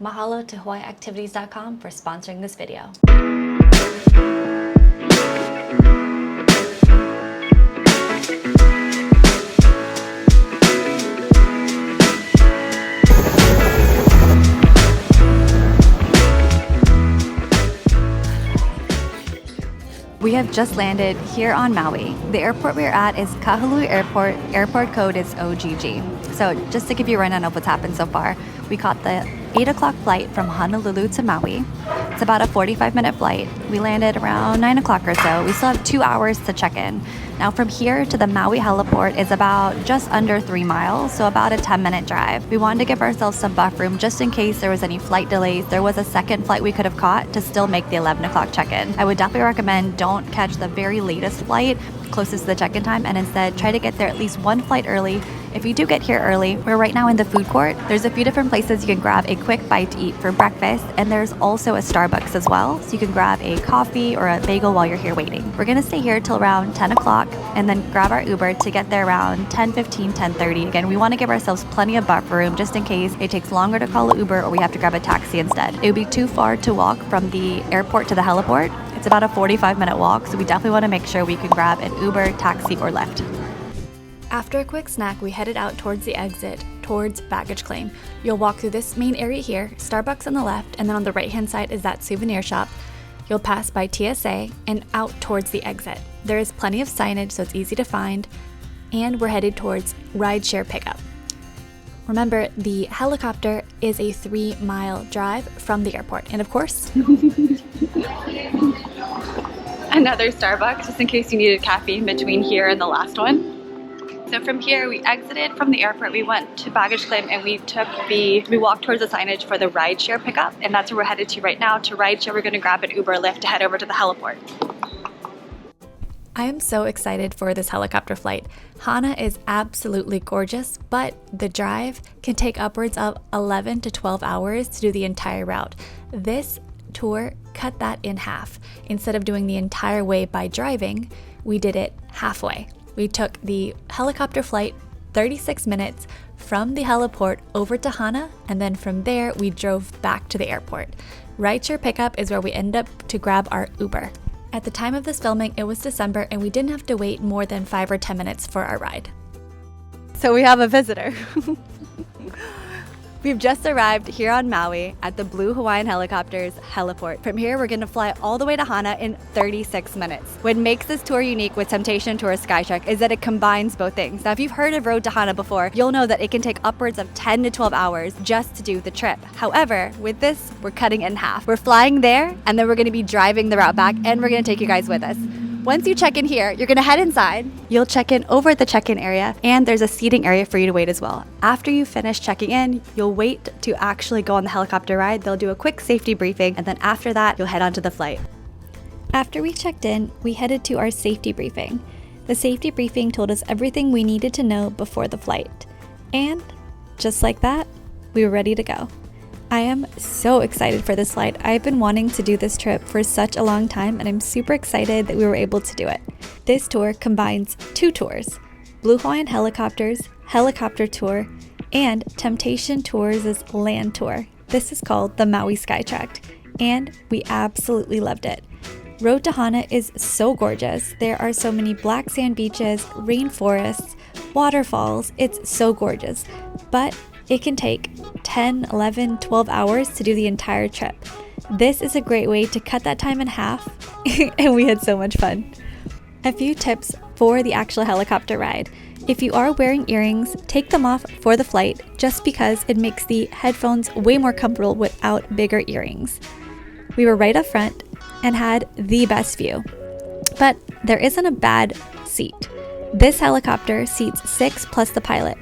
Mahalo to HawaiiActivities.com for sponsoring this video. We have just landed here on Maui. The airport we're at is Kahului Airport. Airport code is OGG. So just to give you a rundown of what's happened so far, we caught the 8 o'clock flight from Honolulu to Maui. It's about a 45-minute flight. We landed around 9 o'clock or so. We still have 2 hours to check in. Now from here to the Maui heliport is about just under 3 miles, so about a 10-minute drive. We wanted to give ourselves some buffer room just in case there was any flight delays. There was a second flight we could have caught to still make the 11 o'clock check-in. I would definitely recommend don't catch the very latest flight closest to the check-in time and instead try to get there at least one flight early. If you do get here early, we're right now in the food court. There's a few different places you can grab a quick bite to eat for breakfast, and there's also a Starbucks as well, so you can grab a coffee or a bagel while you're here waiting. We're gonna stay here till around 10 o'clock and then grab our Uber to get there around 10:15, 10:30. Again, we wanna give ourselves plenty of buffer room just in case it takes longer to call an Uber or we have to grab a taxi instead. It would be too far to walk from the airport to the heliport. It's about a 45-minute walk, so we definitely wanna make sure we can grab an Uber, taxi, or Lyft. After a quick snack, we headed out towards the exit, towards baggage claim. You'll walk through this main area here, Starbucks on the left, and then on the right-hand side is that souvenir shop. You'll pass by TSA and out towards the exit. There is plenty of signage, so it's easy to find, and we're headed towards rideshare pickup. Remember, the helicopter is a 3-mile drive from the airport, and of course, another Starbucks, just in case you needed caffeine between here and the last one. So from here, we exited from the airport, we went to baggage claim, and we walked towards the signage for the rideshare pickup, and that's where we're headed to right now. To rideshare, we're gonna grab an Uber Lyft to head over to the heliport. I am so excited for this helicopter flight. Hana is absolutely gorgeous, but the drive can take upwards of 11 to 12 hours to do the entire route. This tour cut that in half. Instead of doing the entire way by driving, we did it halfway. We took the helicopter flight 36 minutes from the heliport over to Hana, and then from there we drove back to the airport. Rideshare pickup is where we ended up to grab our Uber. At the time of this filming, it was December, and we didn't have to wait more than 5 or 10 minutes for our ride. So we have a visitor. We've just arrived here on Maui at the Blue Hawaiian Helicopters heliport. From here, we're gonna fly all the way to Hana in 36 minutes. What makes this tour unique with Temptation Tour Skytrek is that it combines both things. Now, if you've heard of ROAD to HANA before, you'll know that it can take upwards of 10 to 12 hours just to do the trip. However, with this, we're cutting it in half. We're flying there, and then we're gonna be driving the route back, and we're gonna take you guys with us. Once you check in here, you're gonna head inside. You'll check in over at the check-in area, and there's a seating area for you to wait as well. After you finish checking in, you'll wait to actually go on the helicopter ride. They'll do a quick safety briefing, and then after that, you'll head onto the flight. After we checked in, we headed to our safety briefing. The safety briefing told us everything we needed to know before the flight. And just like that, we were ready to go. I am so excited for this flight. I've been wanting to do this trip for such a long time, and I'm super excited that we were able to do it. This tour combines 2 tours, Blue Hawaiian Helicopters, Helicopter Tour, and Temptation Tours' Land Tour. This is called the Maui Skytrek, and we absolutely loved it. ROAD to HANA is so gorgeous. There are so many black sand beaches, rainforests, waterfalls. It's so gorgeous, but it can take 10, 11, 12 hours to do the entire trip. This is a great way to cut that time in half, and we had so much fun. A few tips for the actual helicopter ride. If you are wearing earrings, take them off for the flight just because it makes the headphones way more comfortable without bigger earrings. We were right up front and had the best view, but there isn't a bad seat. This helicopter seats 6 plus the pilot.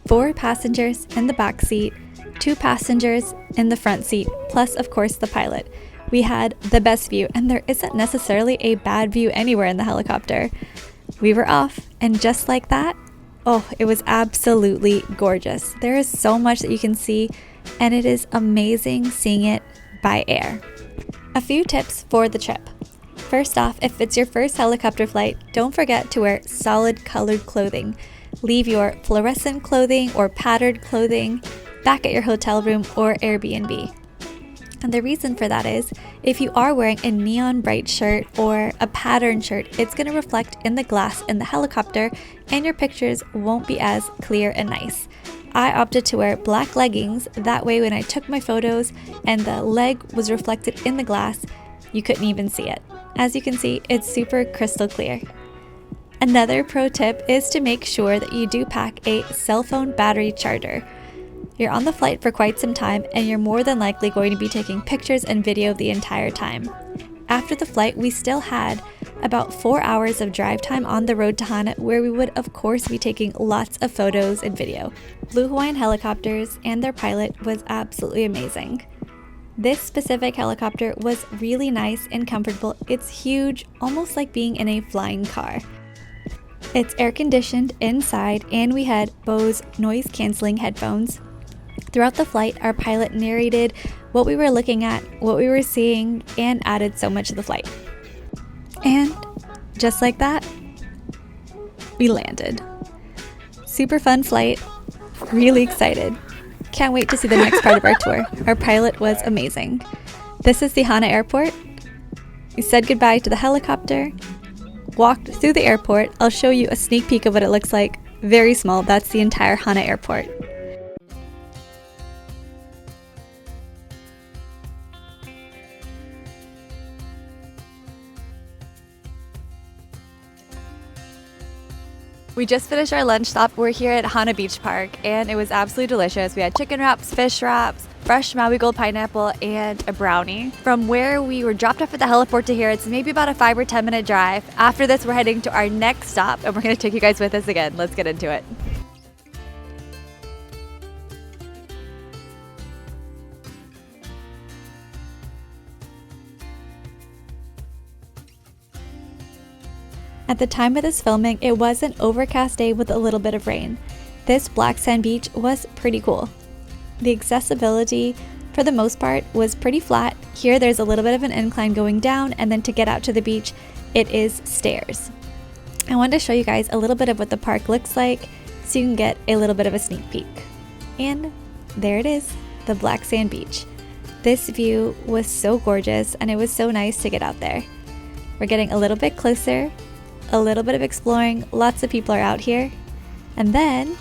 4 passengers in the back seat, 2 passengers in the front seat, plus of course the pilot. We had the best view, and there isn't necessarily a bad view anywhere in the helicopter. We were off, and just like that, oh, it was absolutely gorgeous. There is so much that you can see, and it is amazing seeing it by air. A few tips for the trip. First off, if it's your first helicopter flight, don't forget to wear solid colored clothing. Leave your fluorescent clothing or patterned clothing back at your hotel room or Airbnb. And the reason for that is, if you are wearing a neon bright shirt or a patterned shirt, it's going to reflect in the glass in the helicopter and your pictures won't be as clear and nice. I opted to wear black leggings, that way when I took my photos and the leg was reflected in the glass, you couldn't even see it. As you can see, it's super crystal clear. Another pro tip is to make sure that you do pack a cell phone battery charger. You're on the flight for quite some time and you're more than likely going to be taking pictures and video the entire time. After the flight, we still had about 4 hours of drive time on the road to Hana, where we would of course be taking lots of photos and video. Blue Hawaiian Helicopters and their pilot was absolutely amazing. This specific helicopter was really nice and comfortable. It's huge, almost like being in a flying car. It's air conditioned inside and we had Bose noise cancelling headphones. Throughout the flight, our pilot narrated what we were looking at, what we were seeing, and added so much to the flight. And just like that, we landed. Super fun flight, really excited. Can't wait to see the next part of our tour. Our pilot was amazing. This is the Hana airport. We said goodbye to the helicopter, walked through the airport. I'll show you a sneak peek of what it looks like. Very small, that's the entire Hana airport. We just finished our lunch stop. We're here at Hana Beach Park and it was absolutely delicious. We had chicken wraps, fish wraps, fresh Maui gold pineapple, and a brownie. From where we were dropped off at the heliport to here, it's maybe about a 5 or 10 minute drive. After this, we're heading to our next stop and we're gonna take you guys with us again. Let's get into it. At the time of this filming, it was an overcast day with a little bit of rain. This black sand beach was pretty cool. The accessibility, for the most part, was pretty flat. Here there's a little bit of an incline going down, and then to get out to the beach, it is stairs. I wanted to show you guys a little bit of what the park looks like so you can get a little bit of a sneak peek. And there it is, the black sand beach. This view was so gorgeous and it was so nice to get out there. We're getting a little bit closer. A little bit of exploring, lots of people are out here. And then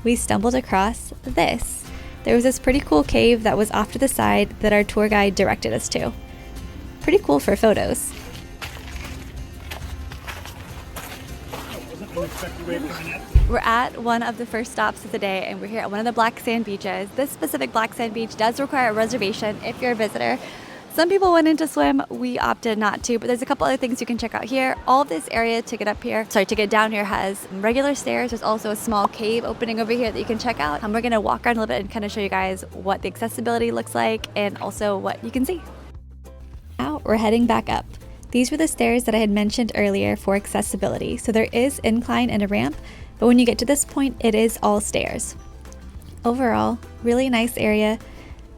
we stumbled across this. There was this pretty cool cave that was off to the side that our tour guide directed us to. Pretty cool for photos. We're at one of the first stops of the day and we're here at one of the black sand beaches. This specific black sand beach does require a reservation if you're a visitor. Some people went in to swim, we opted not to, but there's a couple other things you can check out here. All of this area to get down here has regular stairs. There's also a small cave opening over here that you can check out. And we're gonna walk around a little bit and kind of show you guys what the accessibility looks like and also what you can see. Now we're heading back up. These were the stairs that I had mentioned earlier for accessibility. So there is incline and a ramp, but when you get to this point, it is all stairs. Overall, really nice area.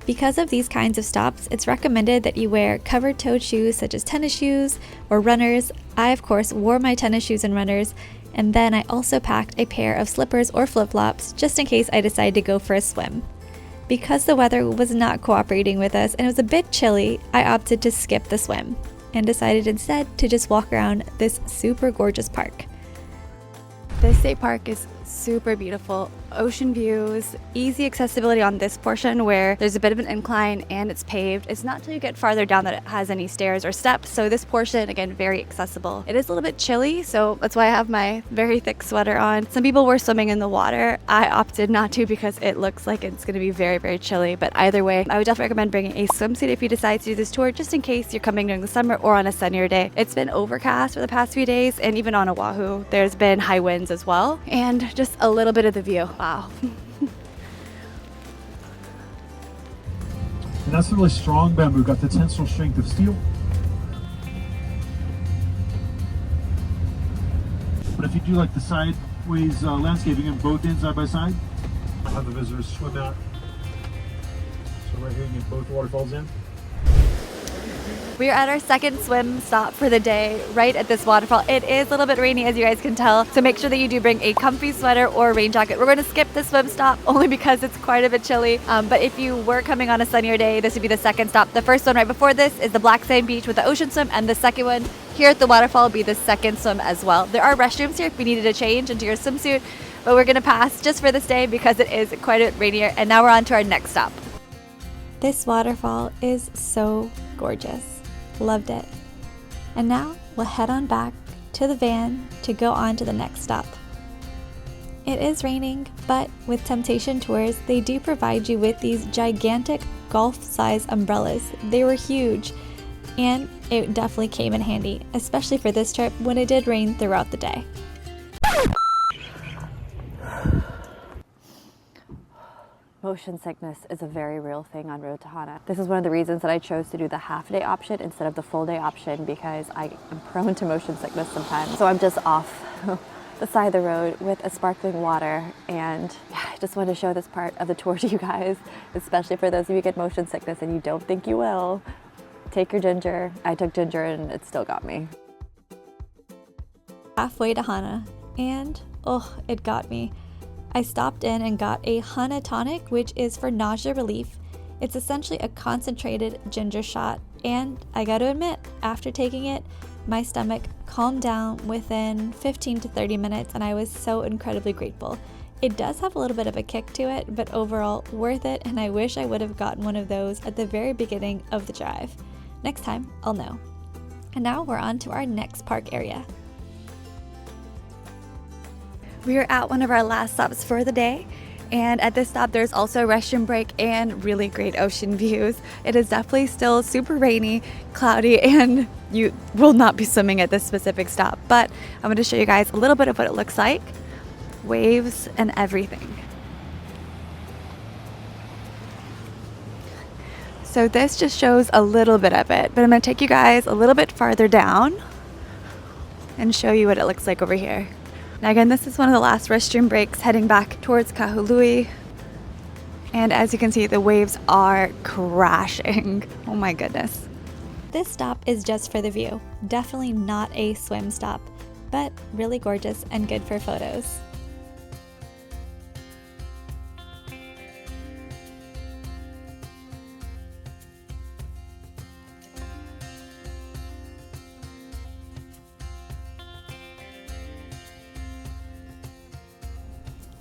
Because of these kinds of stops, it's recommended that you wear covered-toed shoes such as tennis shoes or runners. I, of course, wore my tennis shoes and runners, and then I also packed a pair of slippers or flip-flops just in case I decided to go for a swim. Because the weather was not cooperating with us and it was a bit chilly, I opted to skip the swim and decided instead to just walk around this super gorgeous park. This state park is super beautiful. Ocean views, easy accessibility on this portion where there's a bit of an incline and it's paved. It's not till you get farther down that it has any stairs or steps, so this portion, again, very accessible. It is a little bit chilly, so that's why I have my very thick sweater on. Some people were swimming in the water. I opted not to because it looks like it's going to be very, very chilly, but either way, I would definitely recommend bringing a swimsuit if you decide to do this tour, just in case you're coming during the summer or on a sunnier day. It's been overcast for the past few days, and even on Oahu, there's been high winds as well, and just a little bit of the view. Wow. And that's a really strong bamboo, got the tensile strength of steel. But if you do like the sideways landscaping and both ends side by side, I'll have the visitors swim out. So right here you get both waterfalls in. We are at our second swim stop for the day, right at this waterfall. It is a little bit rainy, as you guys can tell, so make sure that you do bring a comfy sweater or rain jacket. We're going to skip the swim stop only because it's quite a bit chilly, but if you were coming on a sunnier day, this would be the second stop. The first one right before this is the black sand beach with the ocean swim, and the second one here at the waterfall will be the second swim as well. There are restrooms here if we needed to change into your swimsuit, but we're going to pass just for this day because it is quite a bit rainier. And now we're on to our next stop. This waterfall is so gorgeous. Loved it. And now we'll head on back to the van to go on to the next stop. It is raining, but with Temptation Tours, they do provide you with these gigantic golf-size umbrellas. They were huge, and it definitely came in handy, especially for this trip when it did rain throughout the day. Motion sickness is a very real thing on Road to Hana. This is one of the reasons that I chose to do the half-day option instead of the full-day option, because I am prone to motion sickness sometimes. So I'm just off the side of the road with a sparkling water, and yeah, I just wanted to show this part of the tour to you guys, especially for those of you who get motion sickness and you don't think you will. Take your ginger. I took ginger and it still got me. Halfway to Hana, and oh, it got me. I stopped in and got a Hana tonic, which is for nausea relief. It's essentially a concentrated ginger shot, and I gotta admit, after taking it, my stomach calmed down within 15 to 30 minutes, and I was so incredibly grateful. It does have a little bit of a kick to it, but overall worth it, and I wish I would have gotten one of those at the very beginning of the drive. Next time, I'll know. And now we're on to our next park area. We are at one of our last stops for the day, and at this stop there's also a restroom break and really great ocean views. It is definitely still super rainy, cloudy, and you will not be swimming at this specific stop, but I'm going to show you guys a little bit of what it looks like. Waves and everything. So this just shows a little bit of it, but I'm going to take you guys a little bit farther down and show you what it looks like over here. Now again, this is one of the last restroom breaks heading back towards Kahului. And as you can see, the waves are crashing. Oh my goodness. This stop is just for the view. Definitely not a swim stop, but really gorgeous and good for photos.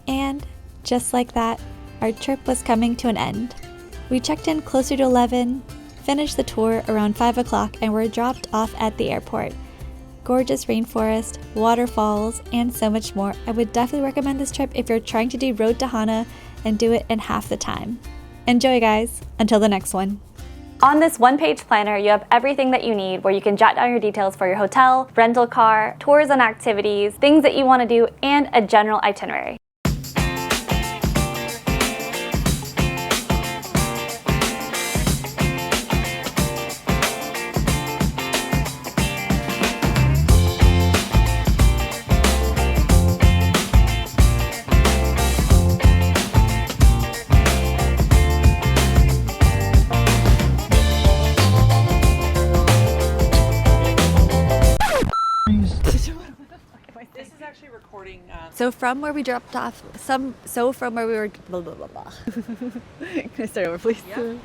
And just like that, our trip was coming to an end. We checked in closer to 11, finished the tour around 5 o'clock, and were dropped off at the airport. Gorgeous rainforest, waterfalls, and so much more. I would definitely recommend this trip if you're trying to do Road to Hana and do it in half the time. Enjoy, guys. Until the next one. On this one-page planner, you have everything that you need, where you can jot down your details for your hotel, rental car, tours and activities, things that you want to do, and a general itinerary. So from where we dropped off, from where we were, blah, blah, blah, blah. Can I start over, please? Yeah.